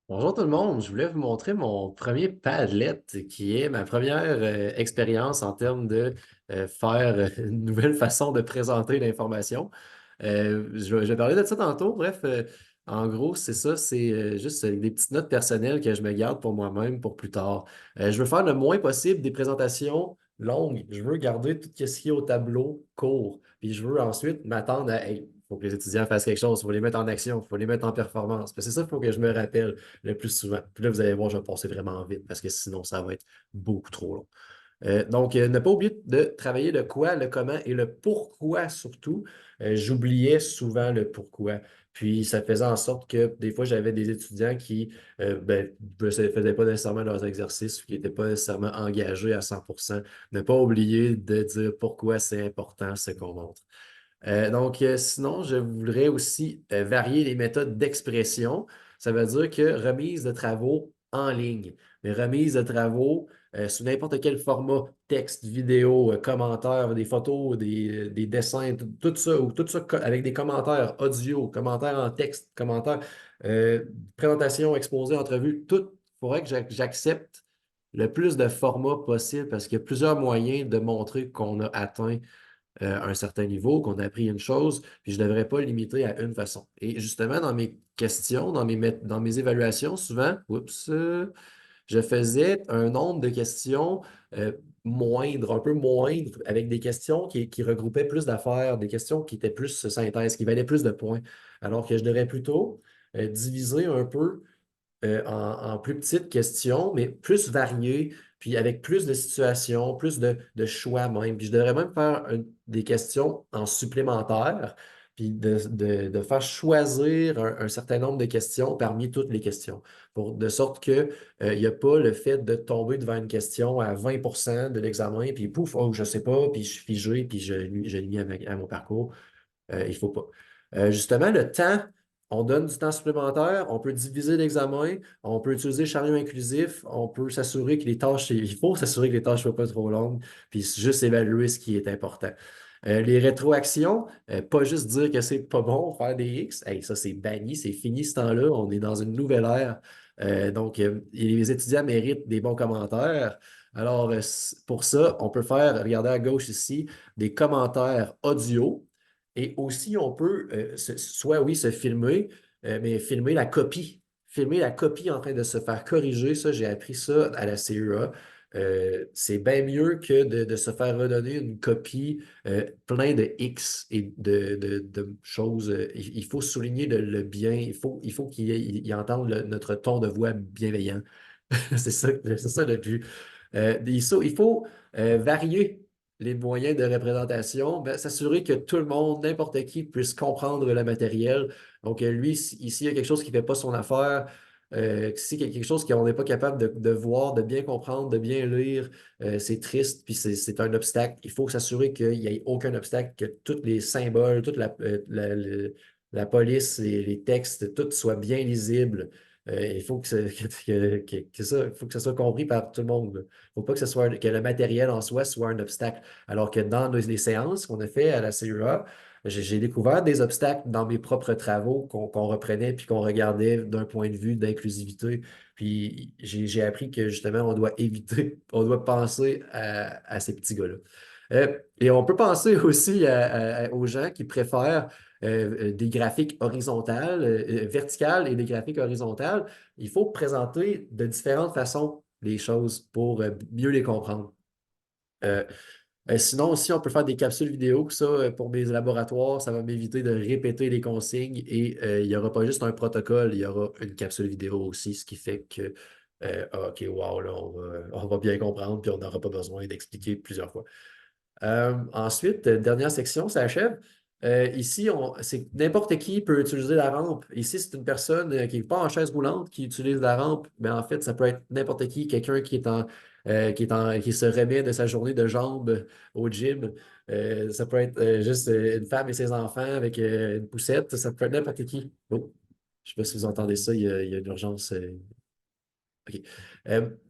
Bonjour tout le monde, je voulais vous montrer mon premier Padlet qui est ma première expérience en termes de faire une nouvelle façon de présenter l'information. Je vais parler de ça tantôt. Bref, en gros, c'est ça, c'est juste des petites notes personnelles que je me garde pour moi-même pour plus tard. Je veux faire le moins possible des présentations longues. Je veux garder tout ce qui est au tableau court. Puis je veux ensuite m'attendre à, hey, il faut que les étudiants fassent quelque chose, il faut les mettre en action, il faut les mettre en performance. Puis c'est ça, il faut que je me rappelle le plus souvent. Puis là, vous allez voir, je vais passer vraiment vite parce que sinon, ça va être beaucoup trop long. Donc, ne pas oublier de travailler le quoi, le comment et le pourquoi surtout. J'oubliais souvent le pourquoi. Puis, ça faisait en sorte que des fois, j'avais des étudiants qui ne faisaient pas nécessairement leurs exercices ou qui n'étaient pas nécessairement engagés à 100%. Ne pas oublier de dire pourquoi c'est important ce qu'on montre. Sinon, je voudrais aussi varier les méthodes d'expression. Ça veut dire que remise de travaux en ligne, mais remise de travaux sous n'importe quel format, texte, vidéo, commentaires, des photos, des dessins, tout ça, ou tout ça avec des commentaires audio, commentaires en texte, commentaires, présentation, exposé, entrevue, tout, il faudrait que j'accepte le plus de formats possible parce qu'il y a plusieurs moyens de montrer qu'on a atteint un certain niveau, qu'on a appris une chose, puis je ne devrais pas le limiter à une façon. Et justement, dans mes questions, dans mes évaluations, souvent, je faisais un nombre de questions moindre, un peu moindre, avec des questions qui regroupaient plus d'affaires, des questions qui étaient plus synthèse, qui valaient plus de points. Alors que je devrais plutôt diviser un peu en plus petites questions, mais plus variées, puis avec plus de situations, plus de choix même. Puis je devrais même faire des questions en supplémentaire, puis de faire choisir un certain nombre de questions parmi toutes les questions, de sorte qu'il n'y a pas le fait de tomber devant une question à 20% de l'examen, puis pouf, oh, je ne sais pas, puis je suis figé, puis je l'ai mis à mon parcours. Il ne faut pas. Justement, le temps, on donne du temps supplémentaire, on peut diviser l'examen, on peut utiliser chariot inclusif, on peut s'assurer que les tâches, il faut s'assurer que les tâches ne soient pas trop longues, puis juste évaluer ce qui est important. Les rétroactions, pas juste dire que c'est pas bon, faire des X, hey, ça c'est banni, c'est fini ce temps-là, on est dans une nouvelle ère. Les étudiants méritent des bons commentaires. Alors, pour ça, on peut faire, regardez à gauche ici, des commentaires audio. Et aussi, on peut soit, oui, se filmer, mais filmer la copie. Filmer la copie en train de se faire corriger. Ça, j'ai appris ça à la CEA. C'est bien mieux que de se faire redonner une copie plein de X et de choses. Il faut souligner le bien. Il faut qu'il entende notre ton de voix bienveillant. C'est ça le but. Il faut varier les moyens de représentation, ben, s'assurer que tout le monde, n'importe qui, puisse comprendre le matériel. Donc, lui, s'il y a quelque chose qui ne fait pas son affaire, s'il y a quelque chose qu'on n'est pas capable de voir, de bien comprendre, de bien lire, c'est triste, puis c'est un obstacle. Il faut s'assurer qu'il n'y ait aucun obstacle, que tous les symboles, toute la police, les textes, tout soit bien lisible. Il faut il faut que ça soit compris par tout le monde. Il ne faut pas que que le matériel en soi soit un obstacle. Alors que dans les séances qu'on a fait à la CEA, j'ai découvert des obstacles dans mes propres travaux qu'on reprenait puis qu'on regardait d'un point de vue d'inclusivité. Puis j'ai appris que justement, on doit éviter, on doit penser à ces petits gars-là. Et on peut penser aussi aux gens qui préfèrent des graphiques horizontales, verticales et des graphiques horizontales. Il faut présenter de différentes façons les choses pour mieux les comprendre. Euh, Sinon, aussi, on peut faire des capsules vidéo. Ça, pour mes laboratoires, ça va m'éviter de répéter les consignes et il n'y aura pas juste un protocole, il y aura une capsule vidéo aussi, ce qui fait que, OK, wow, là, on va bien comprendre, puis on n'aura pas besoin d'expliquer plusieurs fois. Ensuite, dernière section, ça achève. Ici, c'est n'importe qui peut utiliser la rampe. Ici, c'est une personne qui n'est pas en chaise roulante qui utilise la rampe, mais en fait, ça peut être n'importe qui, quelqu'un qui se remet de sa journée de jambes au gym. Ça peut être juste une femme et ses enfants avec une poussette. Ça peut être n'importe qui. Oh, je ne sais pas si vous entendez ça, il y a une urgence. OK.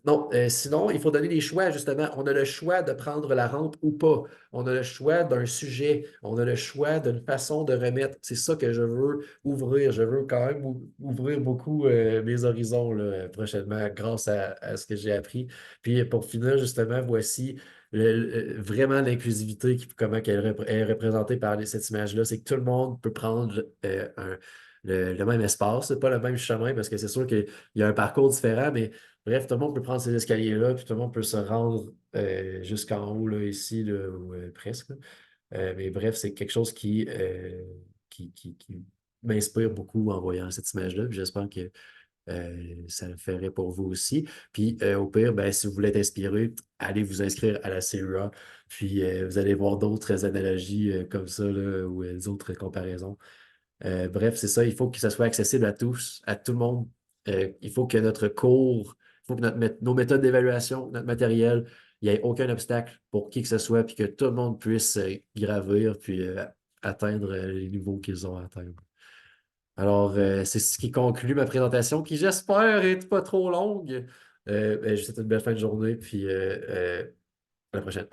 Non, sinon, il faut donner les choix, justement. On a le choix de prendre la rampe ou pas. On a le choix d'un sujet. On a le choix d'une façon de remettre. C'est ça que je veux ouvrir. Je veux quand même ouvrir beaucoup mes horizons là, prochainement grâce à ce que j'ai appris. Puis pour finir, justement, voici vraiment l'inclusivité, comment est représentée par cette image-là. C'est que tout le monde peut prendre le même espace, c'est pas le même chemin parce que c'est sûr qu'il y a un parcours différent, mais bref, tout le monde peut prendre ces escaliers-là, puis tout le monde peut se rendre jusqu'en haut, là, ici, là, ou presque. Mais bref, c'est quelque chose qui m'inspire beaucoup en voyant cette image-là, puis j'espère que ça le ferait pour vous aussi. Puis au pire, ben, si vous voulez être inspiré, allez vous inscrire à la CEA, puis vous allez voir d'autres analogies comme ça, là, ou d'autres comparaisons. Bref, c'est ça, il faut que ça soit accessible à tous, à tout le monde. Il faut que notre cours, il faut que nos méthodes d'évaluation, notre matériel, il n'y ait aucun obstacle pour qui que ce soit, puis que tout le monde puisse gravir, puis atteindre les niveaux qu'ils ont à atteindre. Alors, c'est ce qui conclut ma présentation, qui j'espère est pas trop longue. Ben, je vous souhaite une belle fin de journée, puis à la prochaine.